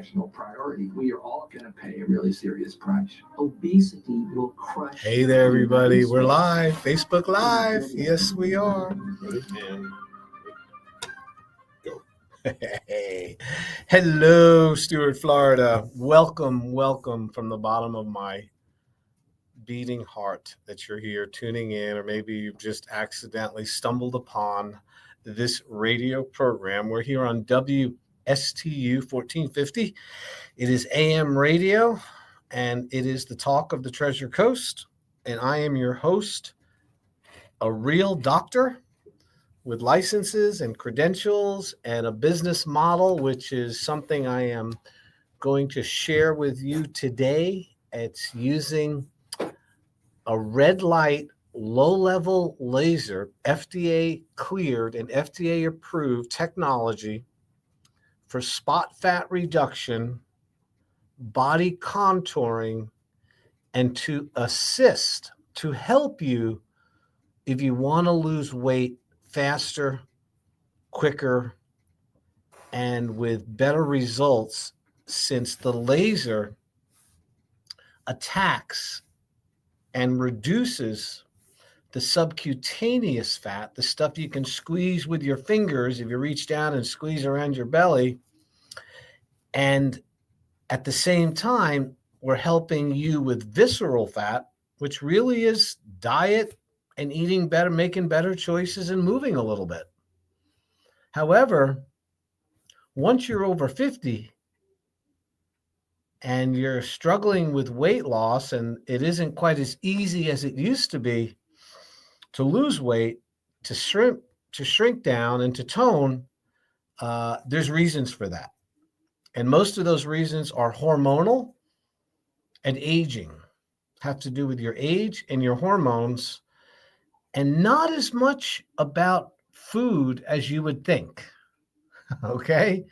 national priority. We are all going to pay a really serious price. Obesity will crush. Hey there, everybody. We're live. Facebook Live. Yes, we are. And go. Hey. Hello, Stuart, Florida. Welcome from the bottom of my beating heart that you're here tuning in, or maybe you've just accidentally stumbled upon this radio program. We're here on WSTU 1450. It is AM radio, and it is the talk of the Treasure Coast. And I am your host, a real doctor with licenses and credentials and a business model, which is something I am going to share with you today. It's using a red light, low-level laser, FDA cleared and FDA approved technology for spot fat reduction, body contouring, and to assist, to help you if you want to lose weight faster, quicker, and with better results, since the laser attacks and reduces the subcutaneous fat, the stuff you can squeeze with your fingers if you reach down and squeeze around your belly. And at the same time, we're helping you with visceral fat, which really is diet and eating better, making better choices and moving a little bit. However, once you're over 50 and you're struggling with weight loss, and it isn't quite as easy as it used to be to lose weight, to shrink down, and to tone, there's reasons for that. And most of those reasons are hormonal and aging, have to do with your age and your hormones, and not as much about food as you would think, okay?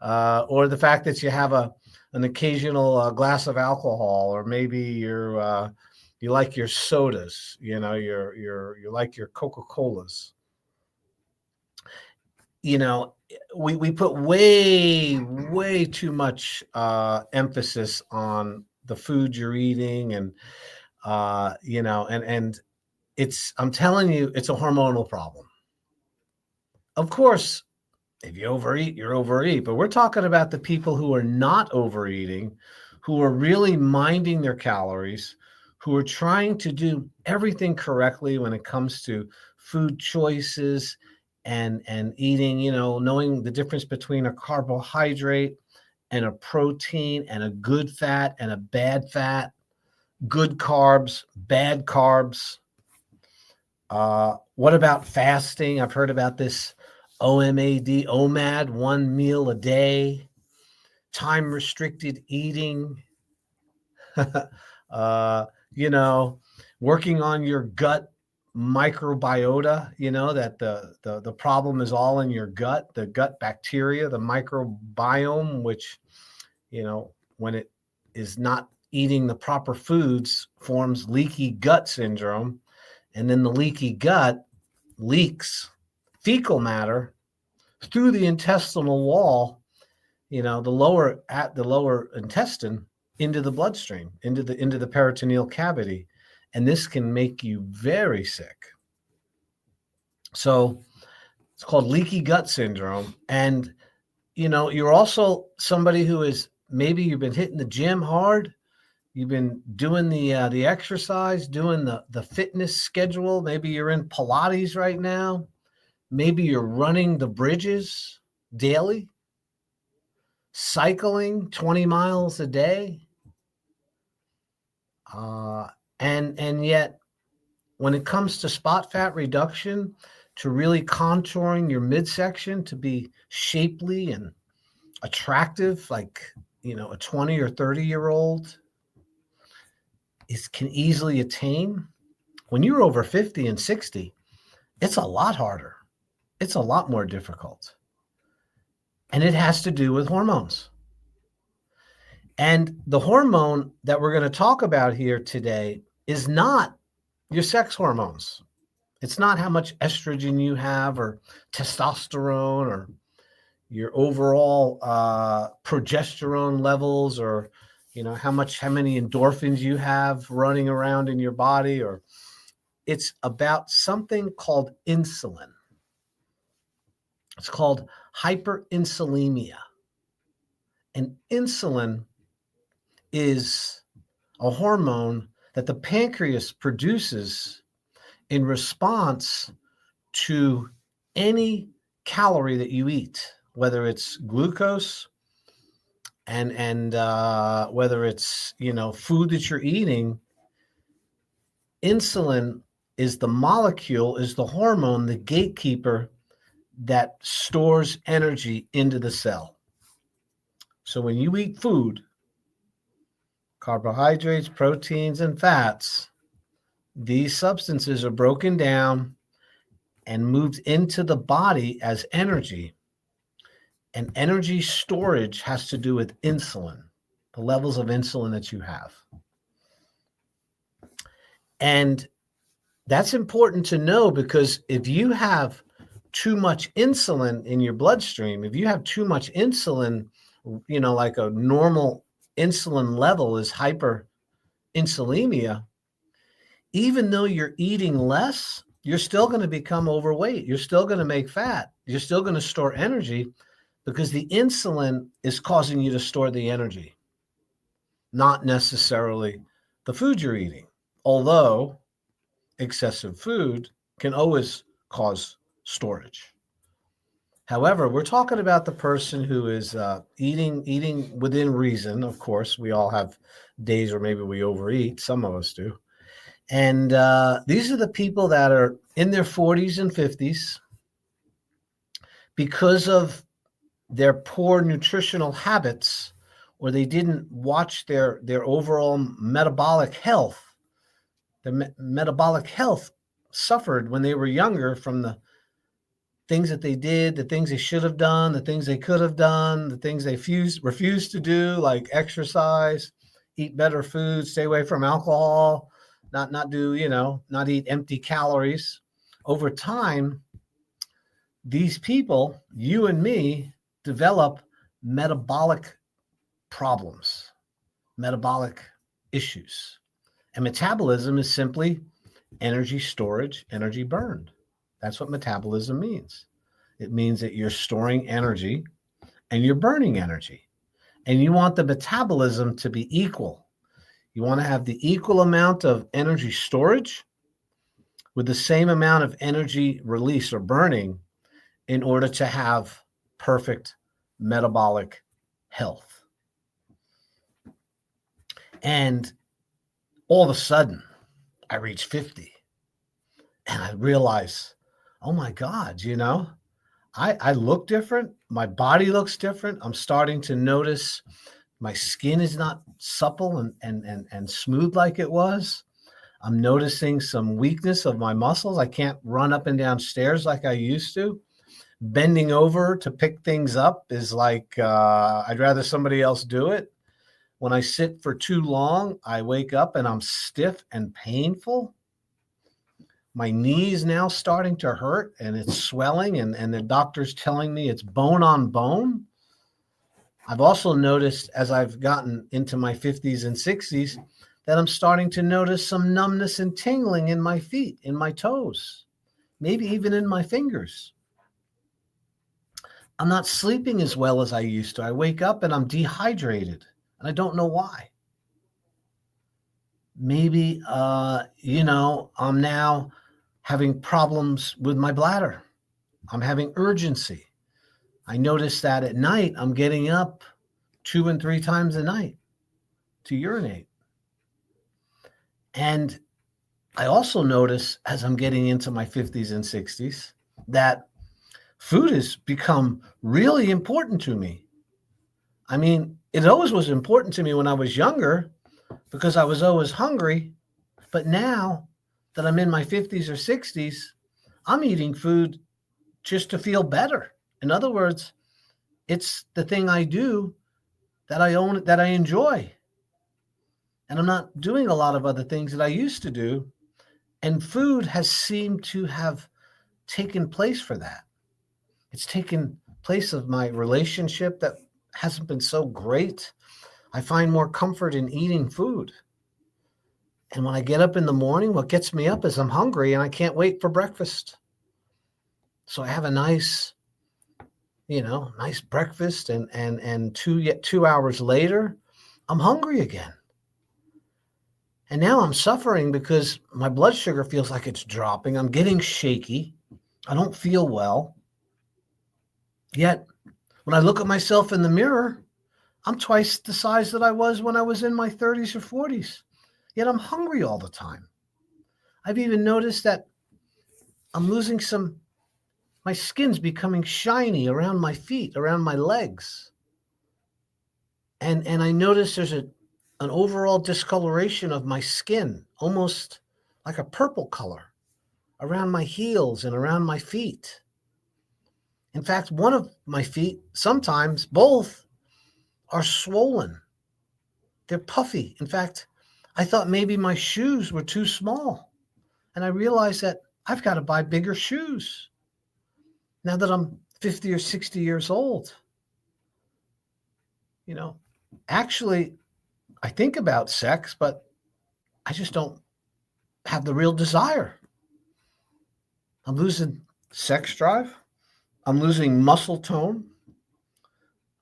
Or the fact that you have an occasional glass of alcohol, or maybe you like your sodas, you like your Coca-Colas. We put way too much emphasis on the food you're eating, and and I'm telling you, it's a hormonal problem. Of course, if you overeat, you're overeat, but we're talking about the people who are not overeating, who are really minding their calories, who are trying to do everything correctly when it comes to food choices and eating, knowing the difference between a carbohydrate and a protein and a good fat and a bad fat, good carbs, bad carbs. What about fasting? I've heard about this OMAD, 1 meal a day, time restricted eating, working on your gut microbiota, that the problem is all in your gut, the gut bacteria, the microbiome, which, when it is not eating the proper foods, forms leaky gut syndrome. And then the leaky gut leaks fecal matter through the intestinal wall, the lower intestine, into the bloodstream, into the peritoneal cavity. And this can make you very sick. So it's called leaky gut syndrome. And, you're also somebody who is, maybe you've been hitting the gym hard. You've been doing the exercise, doing the fitness schedule. Maybe you're in Pilates right now. Maybe you're running the bridges daily, cycling 20 miles a day. And yet, when it comes to spot fat reduction, to really contouring your midsection to be shapely and attractive, like, a 20 or 30-year-old can easily attain. When you're over 50 and 60, it's a lot harder. It's a lot more difficult. And it has to do with hormones. And the hormone that we're going to talk about here today is not your sex hormones. It's not how much estrogen you have or testosterone or, your overall progesterone levels, or how many endorphins you have running around in your body, or it's about something called insulin. It's called hyperinsulinemia. And insulin is a hormone that the pancreas produces in response to any calorie that you eat, whether it's glucose and whether it's food that you're eating. Insulin is the molecule, is the hormone, the gatekeeper that stores energy into the cell. So when you eat food, carbohydrates, proteins, and fats, these substances are broken down and moved into the body as energy. And energy storage has to do with insulin, the levels of insulin that you have. And that's important to know, because if you have too much insulin in your bloodstream, if you have too much insulin, like a normal insulin level is hyperinsulinemia, even though you're eating less, you're still going to become overweight. You're still going to make fat. You're still going to store energy, because the insulin is causing you to store the energy, not necessarily the food you're eating. Although excessive food can always cause storage. However, we're talking about the person who is eating within reason. Of course, we all have days where maybe we overeat. Some of us do. And these are the people that are in their 40s and 50s because of their poor nutritional habits, or they didn't watch their overall metabolic health. The metabolic health suffered when they were younger from the things that they did, the things they should have done, the things they could have done, the things they refused to do, like exercise, eat better food, stay away from alcohol, not eat empty calories. Over time, these people, you and me, develop metabolic problems, metabolic issues. And metabolism is simply energy storage, energy burned. That's what metabolism means. It means that you're storing energy and you're burning energy. And you want the metabolism to be equal. You want to have the equal amount of energy storage with the same amount of energy release or burning in order to have perfect metabolic health. And all of a sudden, I reach 50 and I realize, oh my God, I look different. My body looks different. I'm starting to notice my skin is not supple and smooth like it was. I'm noticing some weakness of my muscles. I can't run up and down stairs like I used to. Bending over to pick things up is like, I'd rather somebody else do it. When I sit for too long, I wake up and I'm stiff and painful. My knee is now starting to hurt and it's swelling, and the doctor's telling me it's bone on bone. I've also noticed, as I've gotten into my 50s and 60s, that I'm starting to notice some numbness and tingling in my feet, in my toes, maybe even in my fingers. I'm not sleeping as well as I used to. I wake up and I'm dehydrated, and I don't know why. Maybe, I'm now having problems with my bladder. I'm having urgency. I notice that at night, I'm getting up 2 and 3 times a night to urinate. And I also notice, as I'm getting into my 50s and 60s, that food has become really important to me. I mean, it always was important to me when I was younger because I was always hungry. But now that I'm in my 50s or 60s, I'm eating food just to feel better. In other words, it's the thing I do that I enjoy. And I'm not doing a lot of other things that I used to do. And food has seemed to have taken place for that. It's taken place of my relationship that hasn't been so great, I find more comfort in eating food. And when I get up in the morning, what gets me up is I'm hungry and I can't wait for breakfast. So I have a nice breakfast, and 2 hours later, I'm hungry again. And now I'm suffering because my blood sugar feels like it's dropping. I'm getting shaky. I don't feel well. Yet, when I look at myself in the mirror, I'm twice the size that I was when I was in my 30s or 40s. Yet I'm hungry all the time. I've even noticed that I'm losing my skin's becoming shiny around my feet, around my legs. And I notice there's an overall discoloration of my skin, almost like a purple color around my heels and around my feet. In fact, one of my feet, sometimes both, are swollen. They're puffy. In fact, I thought maybe my shoes were too small. And I realized that I've got to buy bigger shoes now that I'm 50 or 60 years old. Actually, I think about sex, but I just don't have the real desire. I'm losing sex drive. I'm losing muscle tone.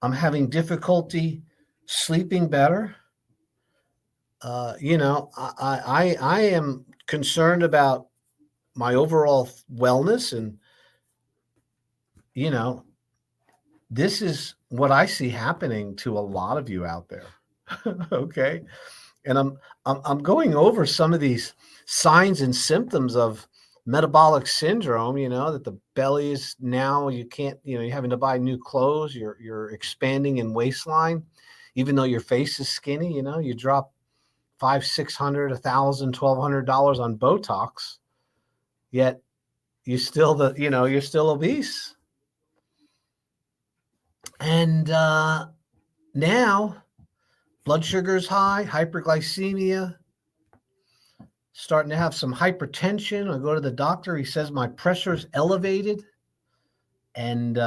I'm having difficulty sleeping better. I am concerned about my overall wellness, and this is what I see happening to a lot of you out there. Okay, and I'm going over some of these signs and symptoms of metabolic syndrome. That the belly is now, you can't, you're having to buy new clothes. You're expanding in waistline, even though your face is skinny. You drop $500, $600, $1,000, $1,200 on Botox, yet you're still obese. And now blood sugar is high, hyperglycemia, starting to have some hypertension. I go to the doctor. He says my pressure is elevated, and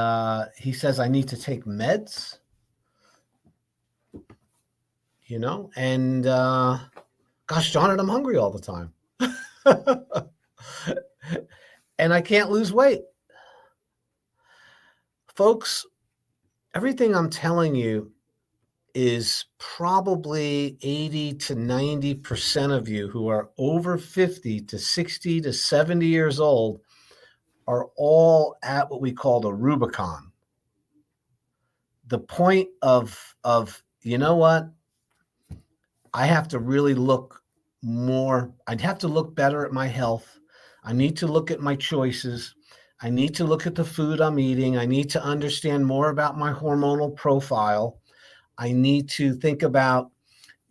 he says I need to take meds. And gosh darn it, I'm hungry all the time. And I can't lose weight. Folks, everything I'm telling you is probably 80 to 90% of you who are over 50 to 60 to 70 years old are all at what we call the Rubicon. The point of you know what? I have to really look more. I'd have to look better at my health. I need to look at my choices. I need to look at the food I'm eating. I need to understand more about my hormonal profile. I need to think about,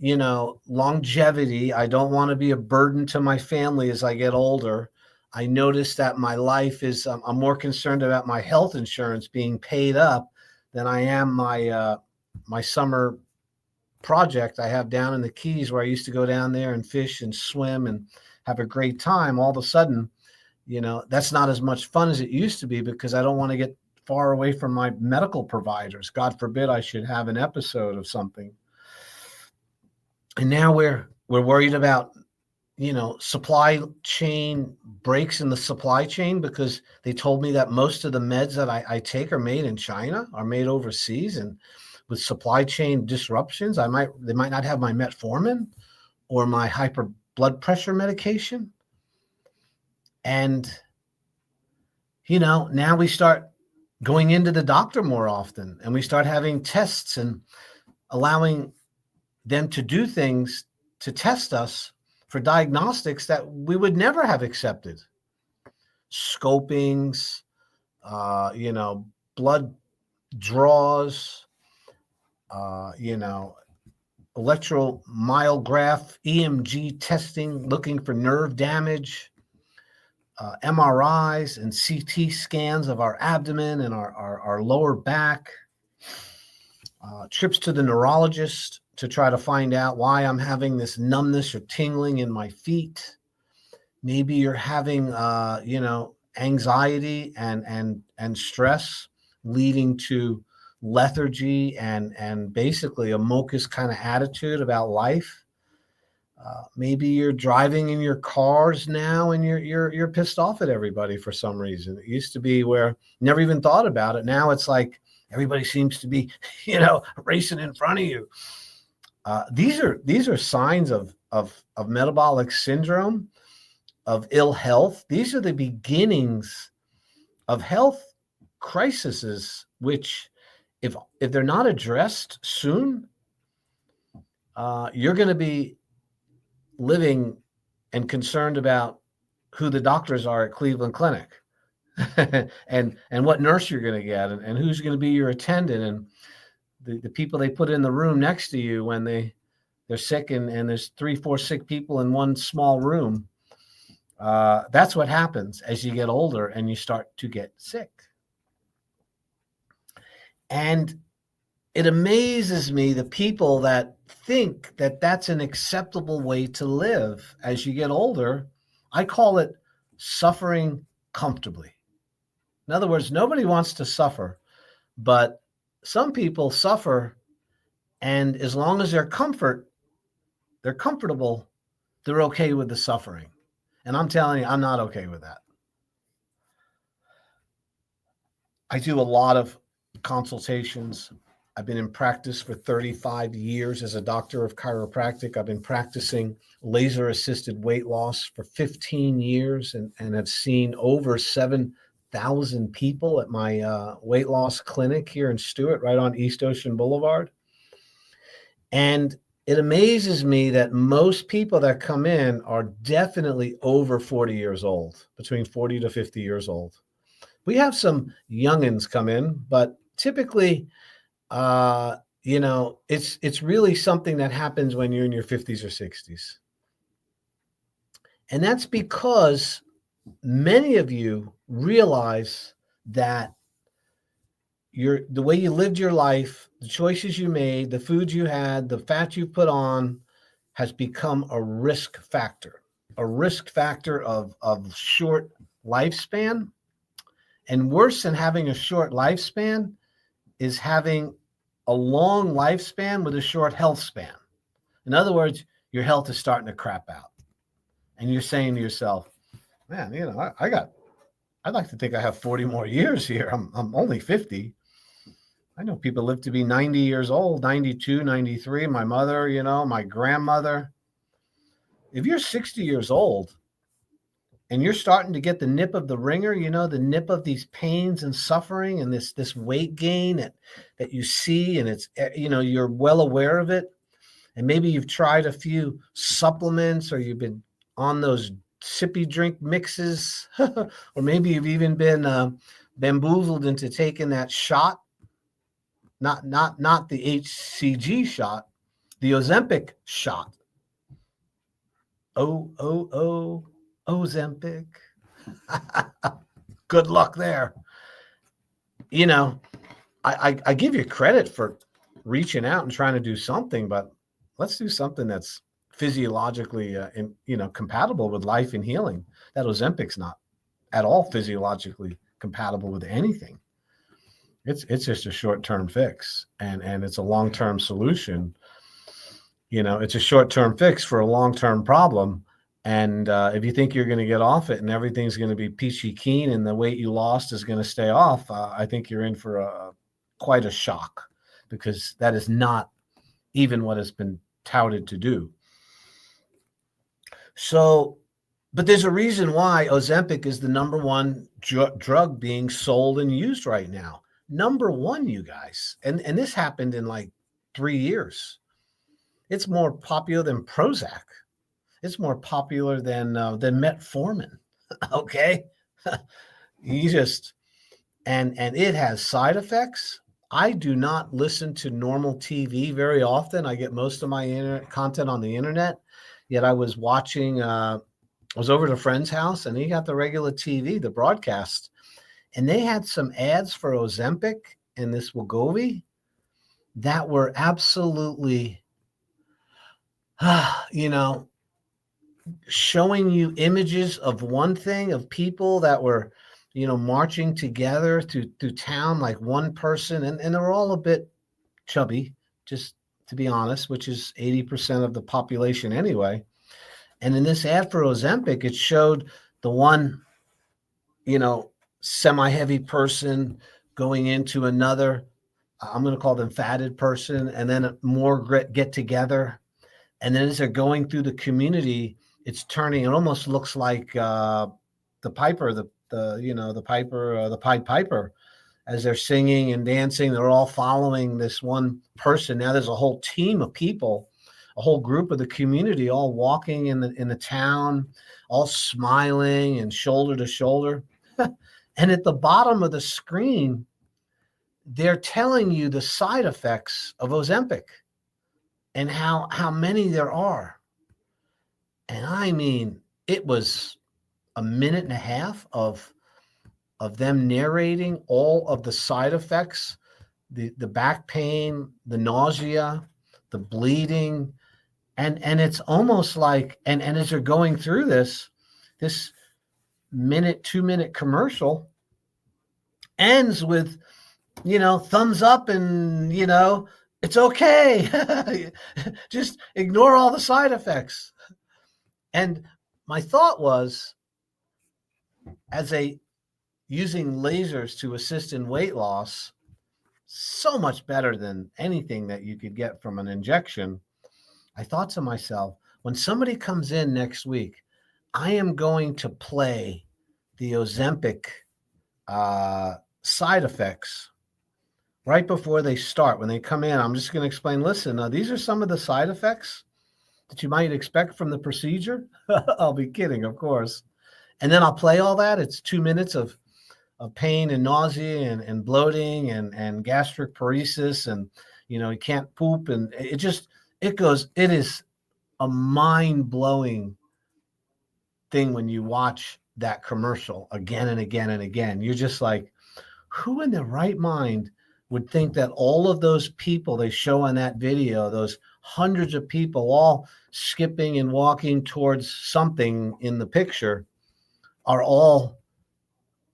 longevity. I don't want to be a burden to my family as I get older. I notice that my life is, I'm more concerned about my health insurance being paid up than I am my summer project I have down in the Keys, where I used to go down there and fish and swim and have a great time. All of a sudden, that's not as much fun as it used to be because I don't want to get far away from my medical providers. God forbid I should have an episode of something. And now we're worried about, supply chain breaks in the supply chain, because they told me that most of the meds that I take are made in China, are made overseas. And with supply chain disruptions, they might not have my metformin or my hyper blood pressure medication. And, now we start going into the doctor more often, and we start having tests and allowing them to do things to test us for diagnostics that we would never have accepted. Scopings, blood draws, electromyograph, EMG testing, looking for nerve damage, MRIs and CT scans of our abdomen and our lower back, trips to the neurologist to try to find out why I'm having this numbness or tingling in my feet. Maybe you're having, anxiety and stress leading to lethargy and basically a mocus kind of attitude about life. Maybe you're driving in your cars now and you're pissed off at everybody for some reason. It used to be where you never even thought about it. Now it's like everybody seems to be, racing in front of you. These are signs of metabolic syndrome, of ill health. These are the beginnings of health crises, which if they're not addressed soon, you're going to be living and concerned about who the doctors are at Cleveland Clinic and what nurse you're going to get and who's going to be your attendant and the people they put in the room next to you when they're sick and there's 3-4 sick people in one small room. That's what happens as you get older and you start to get sick. And it amazes me the people that think that that's an acceptable way to live as you get older. I call it suffering comfortably. In other words, nobody wants to suffer, but some people suffer, and as long as they're comfortable, they're okay with the suffering. And I'm telling you, I'm not okay with that. I do a lot of consultations. I've been in practice for 35 years as a doctor of chiropractic. I've been practicing laser-assisted weight loss for 15 years and have seen over 7,000 people at my weight loss clinic here in Stuart, right on East Ocean Boulevard. And it amazes me that most people that come in are definitely over 40 years old, between 40 to 50 years old. We have some youngins come in, but typically, it's really something that happens when you're in your 50s or 60s. And that's because many of you realize that the way you lived your life, the choices you made, the foods you had, the fat you put on has become a risk factor of short lifespan. And worse than having a short lifespan is having a long lifespan with a short health span. In other words, your health is starting to crap out. And you're saying to yourself, man, I'd like to think I have 40 more years here. I'm only 50. I know people live to be 90 years old, 92, 93. My mother, my grandmother. If you're 60 years old and you're starting to get the nip of the ringer, the nip of these pains and suffering and this weight gain that you see, and it's, you're well aware of it. And maybe you've tried a few supplements or you've been on those sippy drink mixes, or maybe you've even been bamboozled into taking that shot. Not the HCG shot, the Ozempic shot. Ozempic. Good luck there. I give you credit for reaching out and trying to do something, but let's do something that's physiologically compatible with life and healing. That Ozempic's not at all physiologically compatible with anything. It's just a short-term fix, and it's a long-term solution. It's a short-term fix for a long-term problem. And if you think you're going to get off it and everything's going to be peachy keen and the weight you lost is going to stay off, I think you're in for quite a shock, because that is not even what has been touted to do. So, but there's a reason why Ozempic is the number one drug being sold and used right now. Number one, you guys. And this happened in like 3 years. It's more popular than Prozac. It's more popular than metformin. Okay. And it has side effects. I do not listen to normal TV very often. I get most of my content on the internet. Yet I was watching, I was over at a friend's house and he got the regular TV, the broadcast, and they had some ads for Ozempic and this Wegovy that were absolutely, showing you images of one thing, of people that were marching together through town like one person, and they're all a bit chubby, just to be honest, which is 80% of the population anyway. And in this ad for Ozempic, it showed the one, semi-heavy person going into another, I'm going to call them fatted person, and then more get together. And then as they're going through the community, it's turning, it almost looks like the Piper, the Pied Piper, as they're singing and dancing, they're all following this one person. Now there's a whole team of people, a whole group of the community, all walking in the town, all smiling and shoulder to shoulder. And at the bottom of the screen, they're telling you the side effects of Ozempic and how many there are. And I mean, it was a minute and a half of them narrating all of the side effects, the back pain, the nausea, the bleeding. And it's almost like, and as they're going through this 2-minute commercial ends with, thumbs up and, it's okay. Just ignore all the side effects. And my thought was, using lasers to assist in weight loss, so much better than anything that you could get from an injection. I thought to myself, when somebody comes in next week, I am going to play the Ozempic side effects right before they start. When they come in, I'm just going to explain, listen, these are some of the side effects that you might expect from the procedure. I'll be kidding, of course. And then I'll play all that. It's 2 minutes of pain and nausea and bloating and gastric paresis, and, you can't poop. And it is a mind-blowing thing when you watch that commercial again and again and again. You're just like, who in their right mind would think that all of those people they show on that video, those hundreds of people all skipping and walking towards something in the picture, are all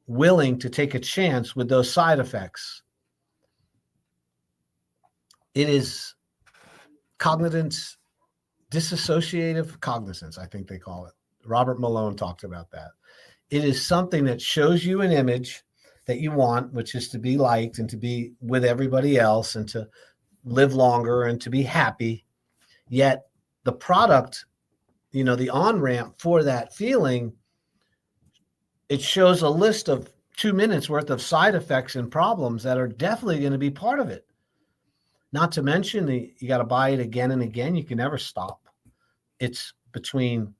willing to take a chance with those side effects? It is cognizance, dissociative cognizance, I think they call it. Robert Malone talked about that. It is something that shows you an image that you want, which is to be liked and to be with everybody else and to live longer and to be happy. Yet the product, the on-ramp for that feeling, it shows a list of 2 minutes worth of side effects and problems that are definitely going to be part of it. Not to mention you got to buy it again and again. You can never stop. It's between,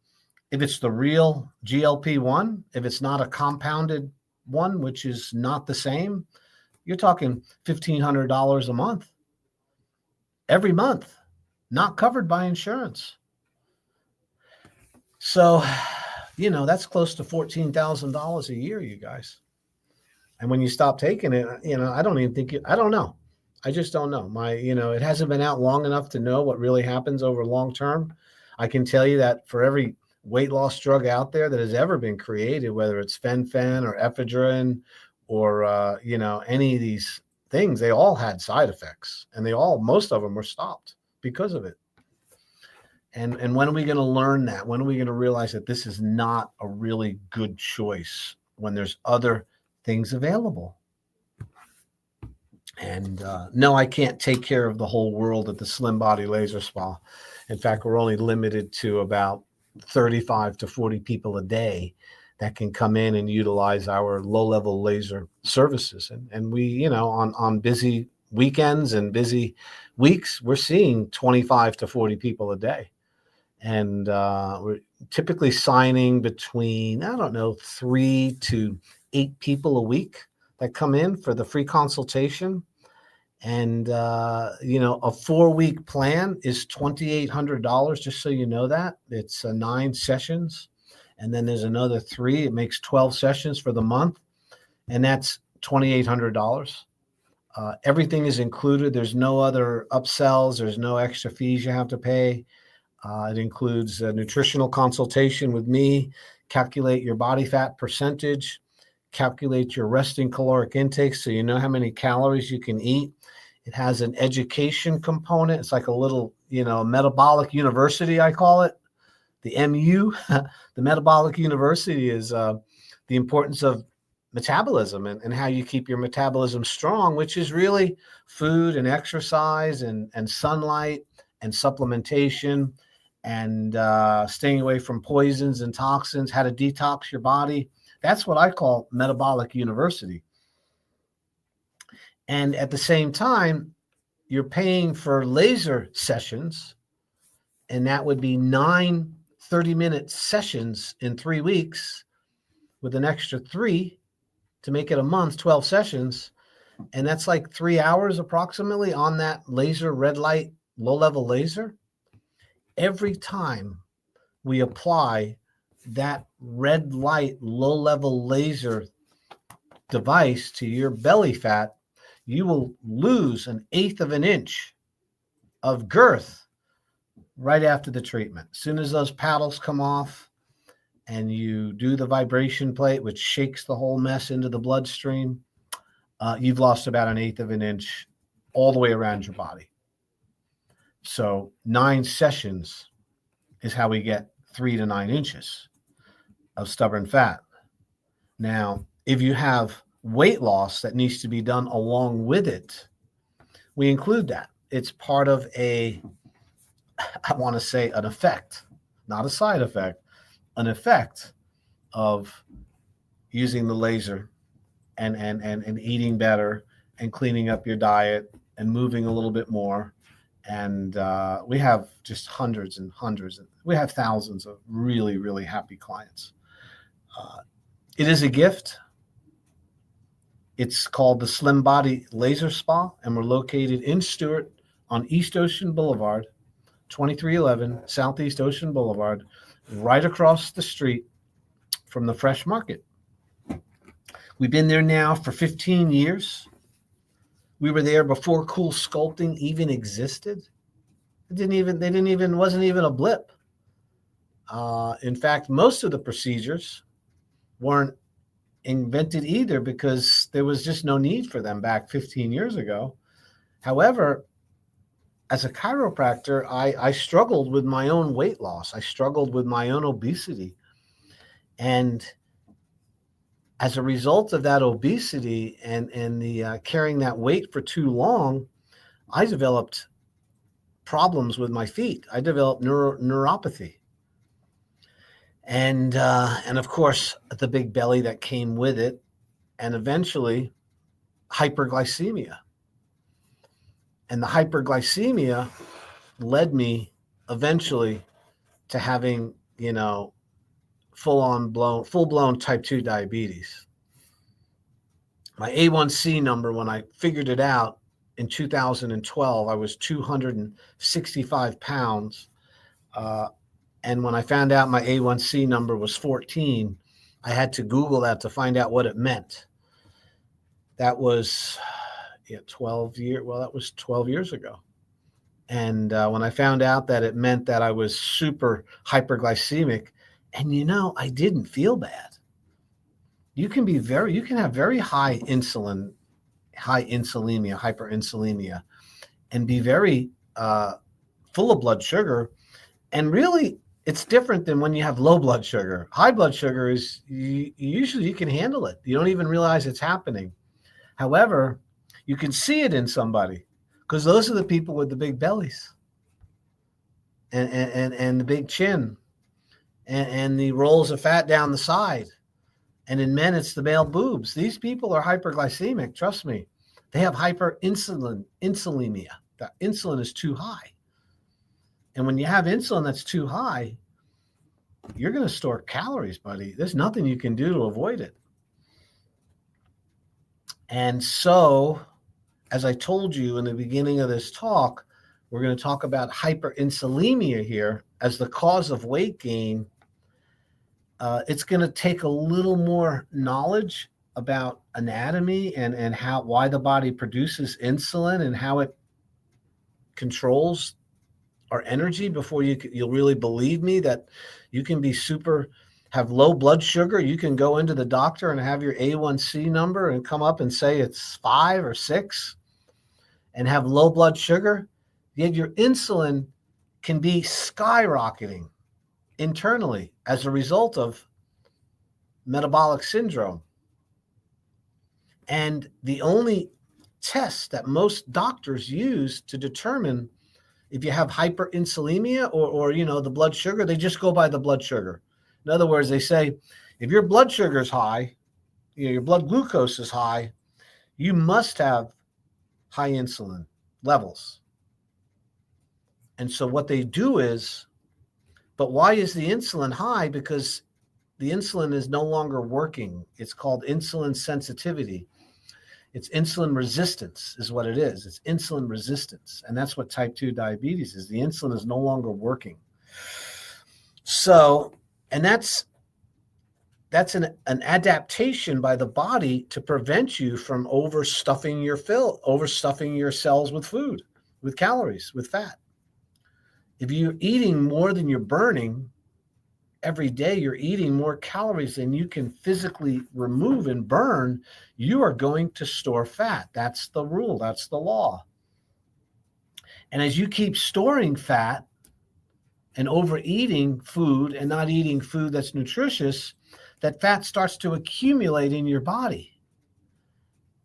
if it's the real GLP-1, if it's not a compounded one, which is not the same, you're talking $1,500 a month. Every month, not covered by insurance. So, that's close to $14,000 a year, you guys. And when you stop taking it, I don't even think I don't know. I just don't know. It hasn't been out long enough to know what really happens over long term. I can tell you that for every weight loss drug out there that has ever been created, whether it's fen-phen or ephedrine or, any of these things, they all had side effects, and most of them were stopped because of it. And when are we going to learn that? When are we going to realize that this is not a really good choice when there's other things available? And no, I can't take care of the whole world at the Slim Body Laser Spa. In fact, we're only limited to about 35 to 40 people a day that can come in and utilize our low-level laser services. And we, on busy weekends and busy weeks, we're seeing 25 to 40 people a day. And we're typically signing between, 3 to 8 people a week that come in for the free consultation. And, a 4-week plan is $2,800, just so you know that. It's 9 sessions. And then there's another 3. It makes 12 sessions for the month. And that's $2,800. Everything is included. There's no other upsells. There's no extra fees you have to pay. It includes a nutritional consultation with me, calculate your body fat percentage, calculate your resting caloric intake so you know how many calories you can eat. It has an education component. It's like a little, metabolic university, I call it. The MU, the metabolic university, is the importance of metabolism and how you keep your metabolism strong, which is really food and exercise and sunlight and supplementation and staying away from poisons and toxins, how to detox your body. That's what I call metabolic university. And at the same time, you're paying for laser sessions, and that would be 9 30-minute sessions in 3 weeks with an extra 3 to make it a month, 12 sessions. And that's like 3 hours approximately on that laser, red light, low-level laser. Every time we apply that red light, low-level laser device to your belly fat, you will lose 1/8 of an inch of girth right after the treatment. As soon as those paddles come off and you do the vibration plate, which shakes the whole mess into the bloodstream, you've lost about 1/8 of an inch all the way around your body. So 9 sessions is how we get 3 to 9 inches of stubborn fat. Now, if you have weight loss that needs to be done along with it, we include that. It's part of I want to say an effect, not a side effect, an effect of using the laser and eating better and cleaning up your diet and moving a little bit more. And we have just hundreds and hundreds. We have thousands of really, really happy clients. It is a gift. It's called the Slim Body Laser Spa, and we're located in Stuart on East Ocean Boulevard, 2311 Southeast Ocean Boulevard, right across the street from the Fresh Market. We've been there now for 15 years. We were there before Cool Sculpting even existed. Wasn't even a blip. In fact, most of the procedures weren't invented either because there was just no need for them back 15 years ago. However, as a chiropractor, I struggled with my own weight loss. I struggled with my own obesity. And as a result of that obesity and the carrying that weight for too long, I developed problems with my feet. I developed neuropathy. And of course, the big belly that came with it, and eventually hyperglycemia. And the hyperglycemia led me eventually to having, full-blown type 2 diabetes. My A1C number, when I figured it out in 2012, I was 265 pounds. And when I found out my A1C number was 14, I had to Google that to find out what it meant. That was 12 years ago. And when I found out that it meant that I was super hyperglycemic, and I didn't feel bad. You can have very high insulemia, hyperinsulemia, and be very full of blood sugar. And really, it's different than when you have low blood sugar. High blood sugar is usually you can handle it. You don't even realize it's happening. However, you can see it in somebody because those are the people with the big bellies and the big chin and the rolls of fat down the side. And in men, it's the male boobs. These people are hyperglycemic. Trust me. They have insulemia. The insulin is too high. And when you have insulin that's too high, you're going to store calories, buddy. There's nothing you can do to avoid it. And so, as I told you in the beginning of this talk, we're going to talk about hyperinsulemia here as the cause of weight gain. It's going to take a little more knowledge about anatomy and why the body produces insulin and how it controls our energy before you'll really believe me that you can be super have low blood sugar, you can go into the doctor and have your A1C number and come up and say it's 5 or 6 and have low blood sugar, yet your insulin can be skyrocketing internally as a result of metabolic syndrome. And the only test that most doctors use to determine if you have hyperinsulinemia or the blood sugar, they just go by the blood sugar. In other words, they say, if your blood sugar is high, your blood glucose is high, you must have high insulin levels. And so what they do is, but why is the insulin high? Because the insulin is no longer working. It's called insulin sensitivity. It's insulin resistance is what it is. It's insulin resistance. And that's what type 2 diabetes is. The insulin is no longer working. So, and that's an adaptation by the body to prevent you from overstuffing your cells with food, with calories, with fat. If you're eating more than you're burning every day, you're eating more calories than you can physically remove and burn, you are going to store fat. That's the rule. That's the law. And as you keep storing fat and overeating food and not eating food that's nutritious, that fat starts to accumulate in your body.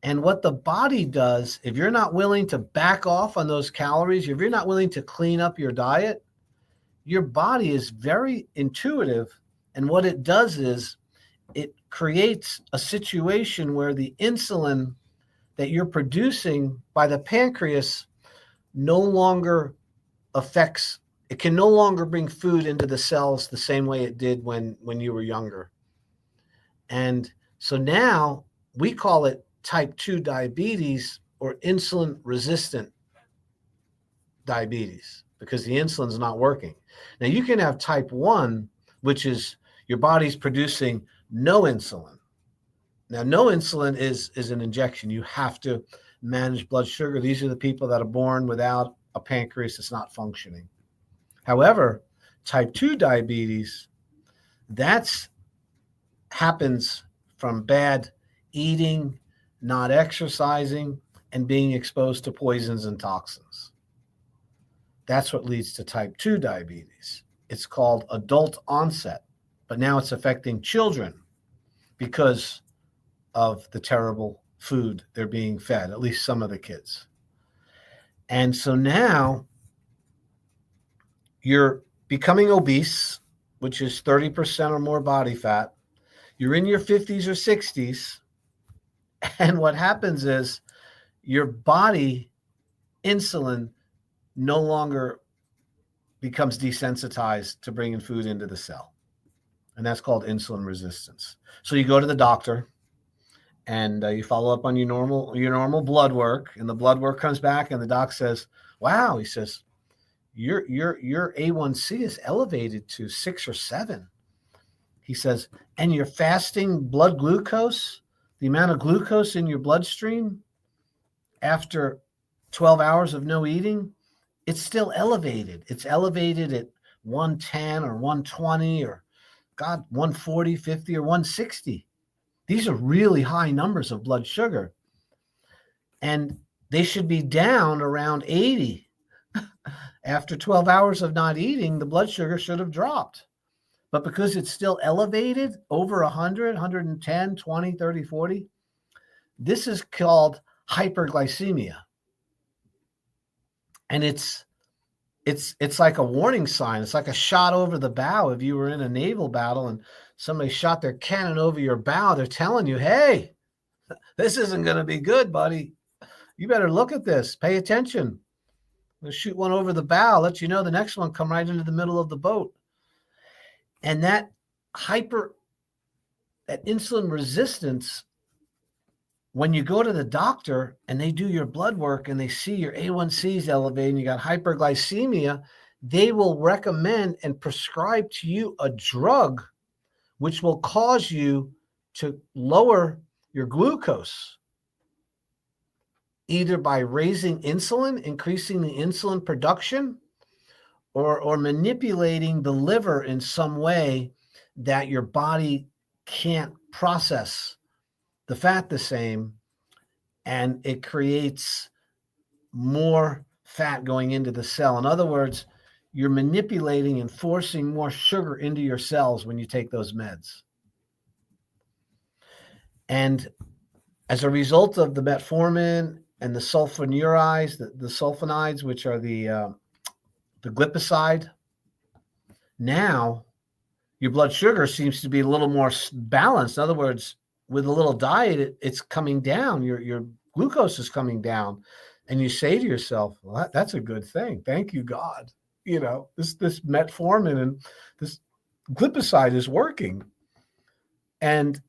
And what the body does, if you're not willing to back off on those calories, if you're not willing to clean up your diet, your body is very intuitive. And what it does is it creates a situation where the insulin that you're producing by the pancreas no longer affects, it can no longer bring food into the cells the same way it did when you were younger. And so now we call it type 2 diabetes or insulin resistant diabetes because the insulin's not working. Now you can have type 1, which is your body's producing no insulin. Now, no insulin is an injection. You have to manage blood sugar. These are the people that are born without a pancreas that's not functioning. However, type 2 diabetes, that's happens from bad eating, not exercising, and being exposed to poisons and toxins. That's what leads to type 2 diabetes. It's called adult onset, but now it's affecting children because of the terrible food they're being fed, at least some of the kids. And so now you're becoming obese, which is 30% or more body fat. You're in your 50s or 60s. And what happens is your body insulin no longer becomes desensitized to bringing food into the cell. And that's called insulin resistance. So you go to the doctor and you follow up on your normal blood work, and the blood work comes back and the doc says, wow, he says, your A1C is elevated to 6 or 7. He says, and your fasting blood glucose, the amount of glucose in your bloodstream after 12 hours of no eating, it's still elevated. It's elevated at 110 or 120 or 140, 50 or 160. These are really high numbers of blood sugar. And they should be down around 80. After 12 hours of not eating, the blood sugar should have dropped. But because it's still elevated over 100, 110, 20, 30, 40, this is called hyperglycemia. And it's like a warning sign. It's like a shot over the bow. If you were in a naval battle and somebody shot their cannon over your bow, they're telling you, hey, this isn't going to be good, buddy. You better look at this. Pay attention. We'll shoot one over the bow, let you know the next one come right into the middle of the boat. And that insulin resistance, when you go to the doctor and they do your blood work and they see your A1C is elevated and you got hyperglycemia, they will recommend and prescribe to you a drug which will cause you to lower your glucose, either by raising insulin, increasing the insulin production, or manipulating the liver in some way that your body can't process the fat the same, and it creates more fat going into the cell. In other words, you're manipulating and forcing more sugar into your cells when you take those meds. And as a result of the metformin and the sulfonylureas, the sulfonides, which are the glipizide, now your blood sugar seems to be a little more balanced. In other words, with a little diet, it's coming down. Your glucose is coming down. And you say to yourself, well, that's a good thing. Thank you, God. You know, this metformin and this glipizide is working. And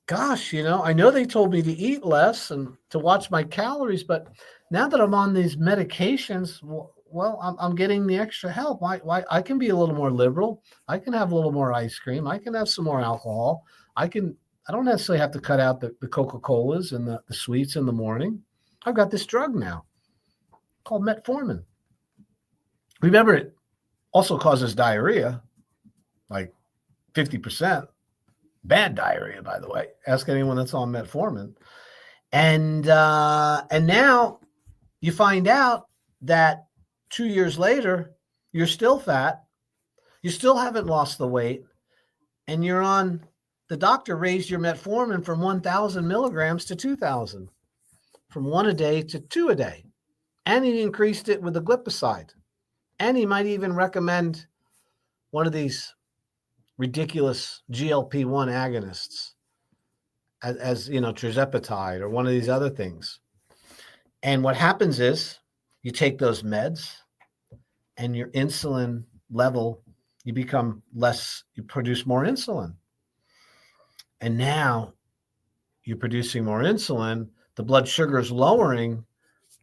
gosh, you know, I know they told me to eat less and to watch my calories, but now that I'm on these medications, well, I'm getting the extra help. Why I can be a little more liberal. I can have a little more ice cream. I can have some more alcohol. I don't necessarily have to cut out the Coca-Colas and the sweets in the morning. I've got this drug now called metformin. Remember, it also causes diarrhea, like 50%. Bad diarrhea, by the way. Ask anyone that's on metformin. And now you find out that 2 years later, you're still fat. You still haven't lost the weight. And the doctor raised your metformin from 1,000 milligrams to 2,000, from 1 a day to 2 a day. And he increased it with the glipizide. And he might even recommend one of these ridiculous GLP-1 agonists as you know, tirzepatide or one of these other things. And what happens is you take those meds and your insulin level, you become less, you produce more insulin. And now you're producing more insulin, the blood sugar is lowering,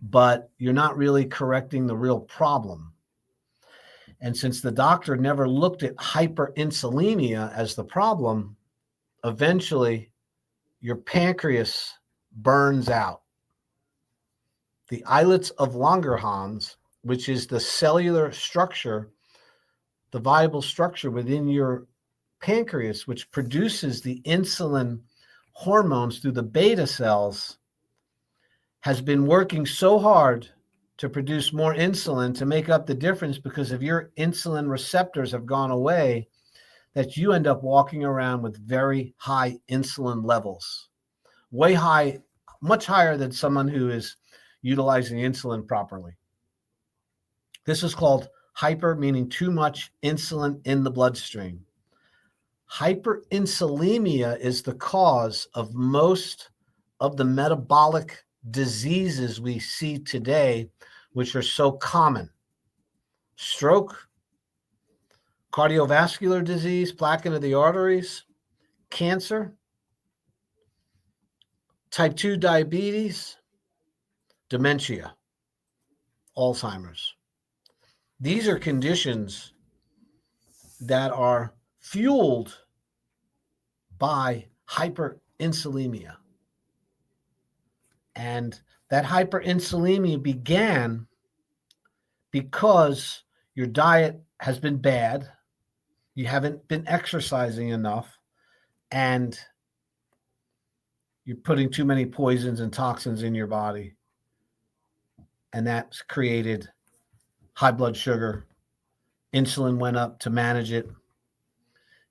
but you're not really correcting the real problem. And since the doctor never looked at hyperinsulinemia as the problem, eventually your pancreas burns out. The islets of Langerhans, which is the cellular structure, the viable structure within your pancreas, which produces the insulin hormones through the beta cells, has been working so hard to produce more insulin to make up the difference because of your insulin receptors have gone away, that you end up walking around with very high insulin levels, way high, much higher than someone who is utilizing insulin properly. This is called hyper, meaning too much insulin in the bloodstream. Hyperinsulinemia is the cause of most of the metabolic diseases we see today, which are so common. Stroke, cardiovascular disease, plaque of the arteries, cancer, type 2 diabetes, dementia, Alzheimer's. These are conditions that are fueled by hyperinsulinemia. And that hyperinsulinemia began because your diet has been bad, you haven't been exercising enough, and you're putting too many poisons and toxins in your body. And that's created high blood sugar. Insulin went up to manage it.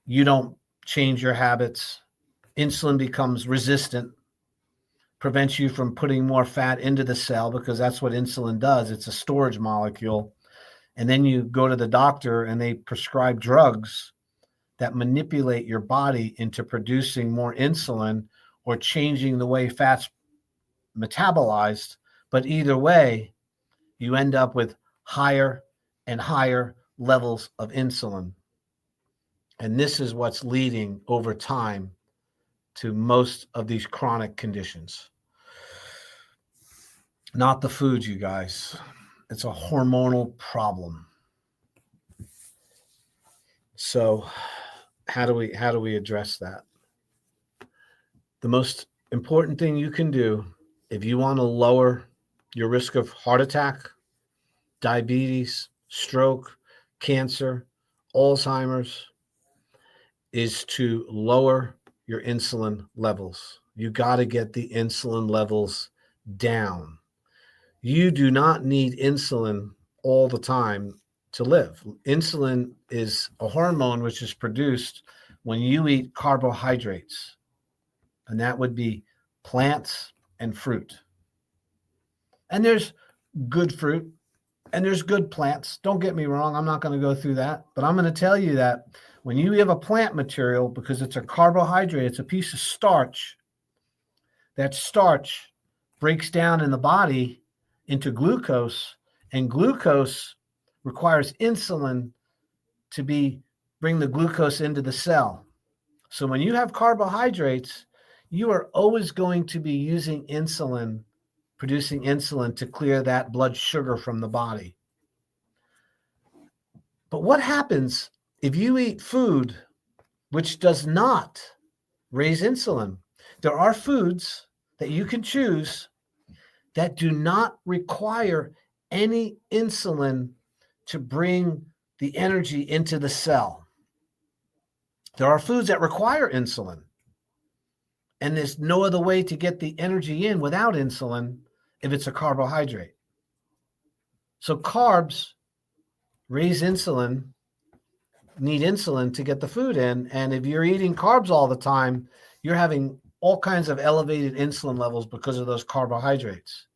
You don't change your habits. Insulin becomes resistant, prevents you from putting more fat into the cell because that's what insulin does. It's a storage molecule. And then you go to the doctor and they prescribe drugs that manipulate your body into producing more insulin or changing the way fat's metabolized. But either way, you end up with higher and higher levels of insulin. And this is what's leading over time to most of these chronic conditions. Not the food, you guys. It's a hormonal problem. So how do we address that? The most important thing you can do if you want to lower your risk of heart attack, diabetes, stroke, cancer, Alzheimer's, is to lower your insulin levels. You got to get the insulin levels down. You do not need insulin all the time to live. Insulin is a hormone which is produced when you eat carbohydrates, and that would be plants and fruit. And there's good fruit and there's good plants. Don't get me wrong. I'm not going to go through that, but I'm going to tell you that when you have a plant material, because it's a carbohydrate, it's a piece of starch, that starch breaks down in the body into glucose, and glucose requires insulin to bring the glucose into the cell. So when you have carbohydrates, you are always going to be using insulin, producing insulin to clear that blood sugar from the body. But what happens if you eat food which does not raise insulin? There are foods that you can choose that do not require any insulin to bring the energy into the cell. There are foods that require insulin, and there's no other way to get the energy in without insulin if it's a carbohydrate. So carbs raise insulin, need insulin to get the food in, and if you're eating carbs all the time, you're having all kinds of elevated insulin levels because of those carbohydrates.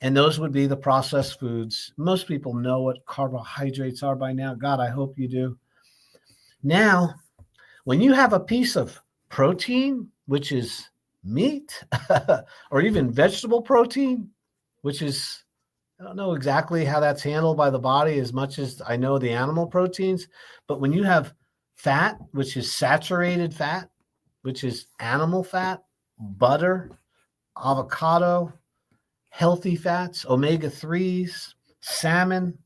And those would be the processed foods. Most people know what carbohydrates are by now. God, I hope you do. Now, when you have a piece of protein, which is meat, or even vegetable protein, which is, I don't know exactly how that's handled by the body as much as I know the animal proteins, but when you have fat, which is saturated fat, which is animal fat, butter, avocado, healthy fats, omega-3s, salmon.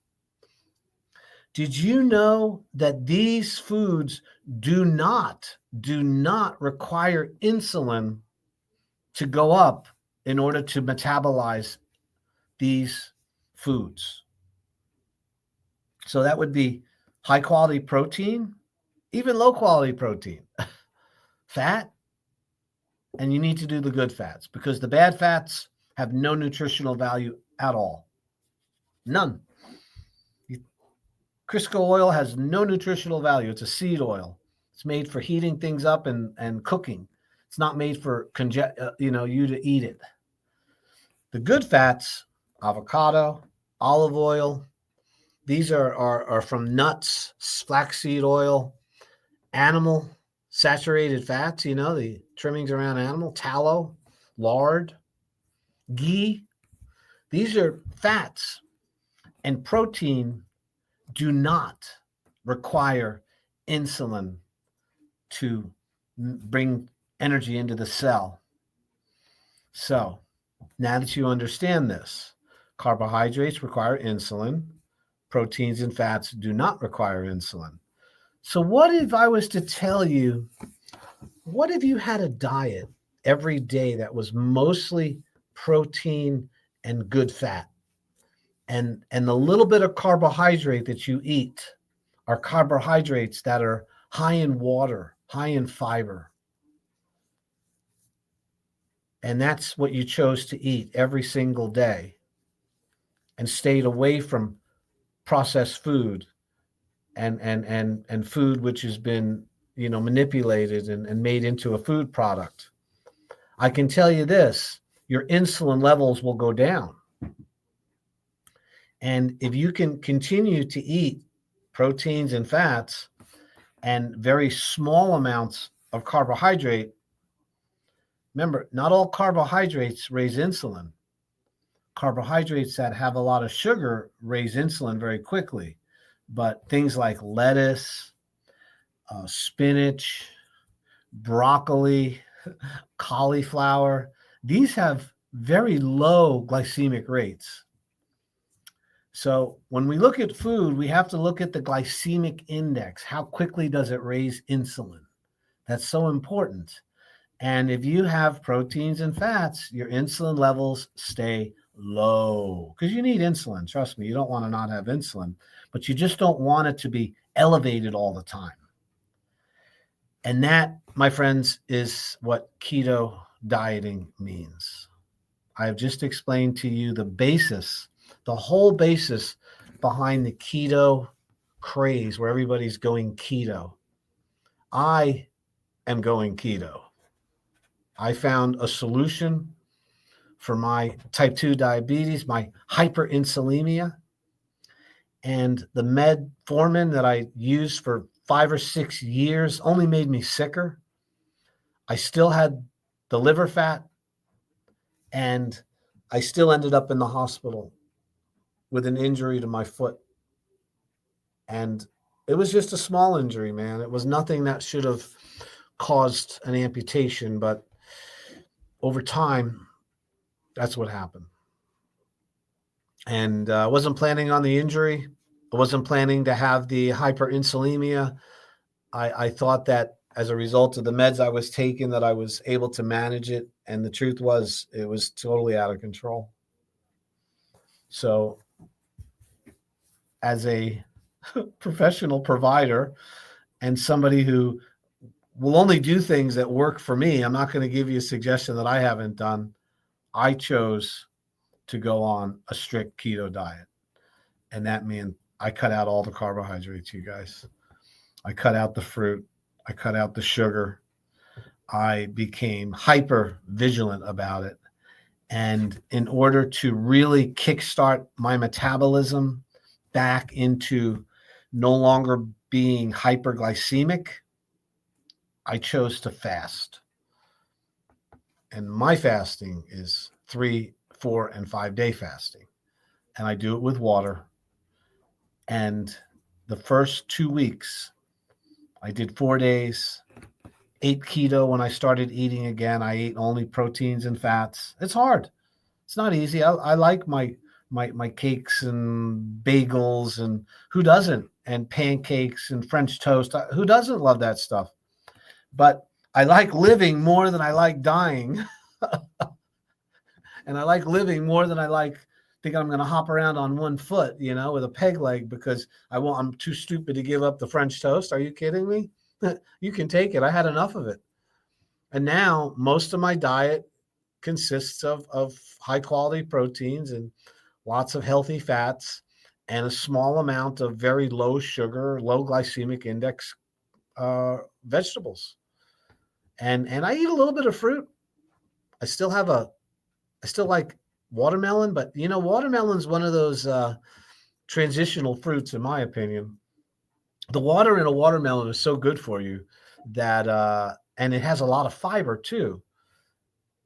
Did you know that these foods do not require insulin to go up in order to metabolize these foods? So that would be high quality protein, even low quality protein, fat, and you need to do the good fats because the bad fats have no nutritional value at all. None. Crisco oil has no nutritional value. It's a seed oil. It's made for heating things up and cooking. It's not made for you to eat it. The good fats, avocado, olive oil, these are from nuts, flaxseed oil, animal saturated fats, the trimmings around animal, tallow, lard, ghee. These are fats, and protein do not require insulin to bring energy into the cell. So now that you understand this, carbohydrates require insulin, proteins and fats do not require insulin. So what if I was to tell you, what if you had a diet every day that was mostly protein and good fat? And the little bit of carbohydrate that you eat are carbohydrates that are high in water, high in fiber. And that's what you chose to eat every single day and stayed away from processed food and food which has been, manipulated and made into a food product. I can tell you this, your insulin levels will go down. And if you can continue to eat proteins and fats and very small amounts of carbohydrate, remember, not all carbohydrates raise insulin. Carbohydrates that have a lot of sugar raise insulin very quickly. But things like lettuce, spinach, broccoli, cauliflower, these have very low glycemic rates. So when we look at food, we have to look at the glycemic index. How quickly does it raise insulin? That's so important. And if you have proteins and fats, your insulin levels stay low because you need insulin. Trust me, you don't want to not have insulin, but you just don't want it to be elevated all the time. And that, my friends, is what keto dieting means. I have just explained to you the basis, the whole basis behind the keto craze where everybody's going keto. I am going keto. I found a solution for my type 2 diabetes, my hyperinsulinemia, and the metformin that I used for 5 or 6 years only made me sicker. I still had the liver fat, and I still ended up in the hospital with an injury to my foot. And it was just a small injury, man. It was nothing that should have caused an amputation, but over time, that's what happened. And I wasn't planning on the injury. I wasn't planning to have the hyperinsulinemia. I thought that as a result of the meds I was taking that I was able to manage it. And the truth was it was totally out of control. So as a professional provider and somebody who will only do things that work for me, I'm not going to give you a suggestion that I haven't done. I chose to go on a strict keto diet. And that meant I cut out all the carbohydrates, you guys. I cut out the fruit. I cut out the sugar. I became hyper vigilant about it. And in order to really kickstart my metabolism back into no longer being hyperglycemic, I chose to fast. And my fasting is 3, 4, and 5 day fasting. And I do it with water. And the first 2 weeks, I did 4 days, ate keto. When I started eating again, I ate only proteins and fats. It's hard. It's not easy. I like my cakes and bagels, and who doesn't? And pancakes and French toast. Who doesn't love that stuff? But I like living more than I like dying. And I like living more than I like think I'm going to hop around on one foot, with a peg leg because I'm too stupid to give up the French toast. Are you kidding me? You can take it. I had enough of it. And now most of my diet consists of high quality proteins and lots of healthy fats and a small amount of very low sugar, low glycemic index vegetables. And I eat a little bit of fruit. I still like watermelon, but watermelon's one of those transitional fruits, in my opinion. The water in a watermelon is so good for you that, and it has a lot of fiber too,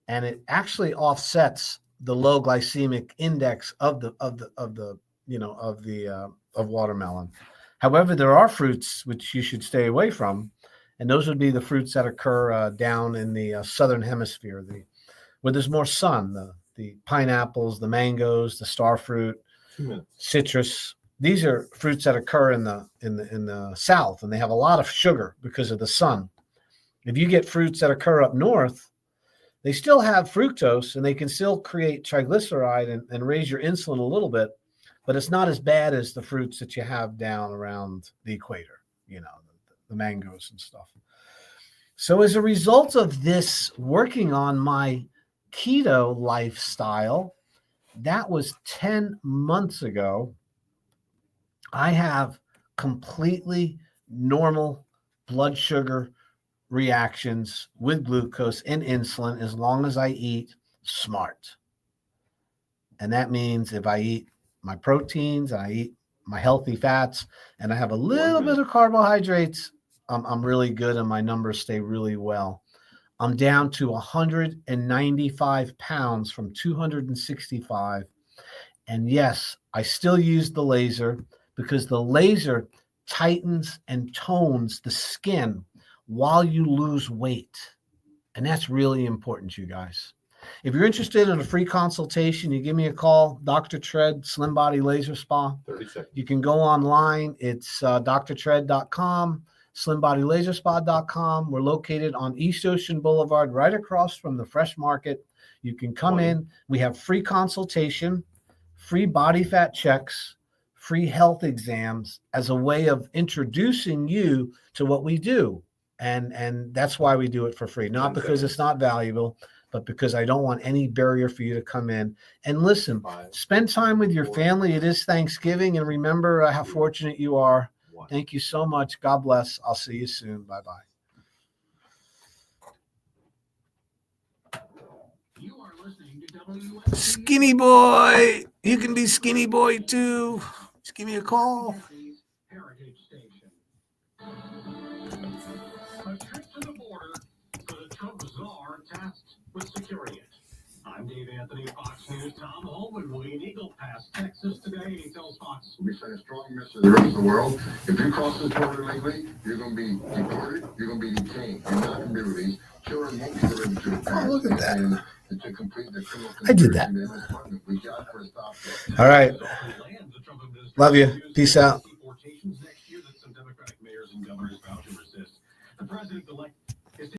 and it actually offsets the low glycemic index of watermelon. However, there are fruits which you should stay away from, and those would be the fruits that occur down in the southern hemisphere, where there's more sun. The pineapples, the mangoes, the star fruit, citrus. These are fruits that occur in the south, and they have a lot of sugar because of the sun. If you get fruits that occur up north, they still have fructose, and they can still create triglyceride and raise your insulin a little bit, but it's not as bad as the fruits that you have down around the equator, the mangoes and stuff. So as a result of this working on my keto lifestyle, that was 10 months ago, I have completely normal blood sugar reactions with glucose and insulin as long as I eat smart. And that means if I eat my proteins and I eat my healthy fats and I have a little bit of carbohydrates, I'm really good and my numbers stay really well. I'm down to 195 pounds from 265. And yes, I still use the laser because the laser tightens and tones the skin while you lose weight. And that's really important, you guys. If you're interested in a free consultation, you give me a call, Dr. Tread, Slim Body Laser Spa. 30 seconds. You can go online. It's drtread.com. SlimBodyLaserSpa.com. We're located on East Ocean Boulevard, right across from the Fresh Market. You can come in. We have free consultation, free body fat checks, free health exams as a way of introducing you to what we do. And that's why we do it for free. Not because it's not valuable, but because I don't want any barrier for you to come in and listen. Spend time with your family. It is Thanksgiving, and remember how fortunate you are. Thank you so much. God bless. I'll see you soon. Bye-bye. You are listening to WSB Skinny boy. You can be skinny boy too. Just give me a call. Heritage Station. A trip to the border for the Trump czar tasked with securing it. I'm Dave Anthony, Fox News. Tom Holman will in Eagle Pass, Texas today. He tells Fox. We send a strong message to the rest of the world. If you cross this border illegally, you're going to be deported, you're going to be detained, you're not going to be released. Children won't be delivered to the parents. Look at that. And to complete the criminal I did that. conspiracy, we got to stop it. All right. Love you. Peace out. Deportations next year that some Democratic mayors and governors vow to resist. The president-elect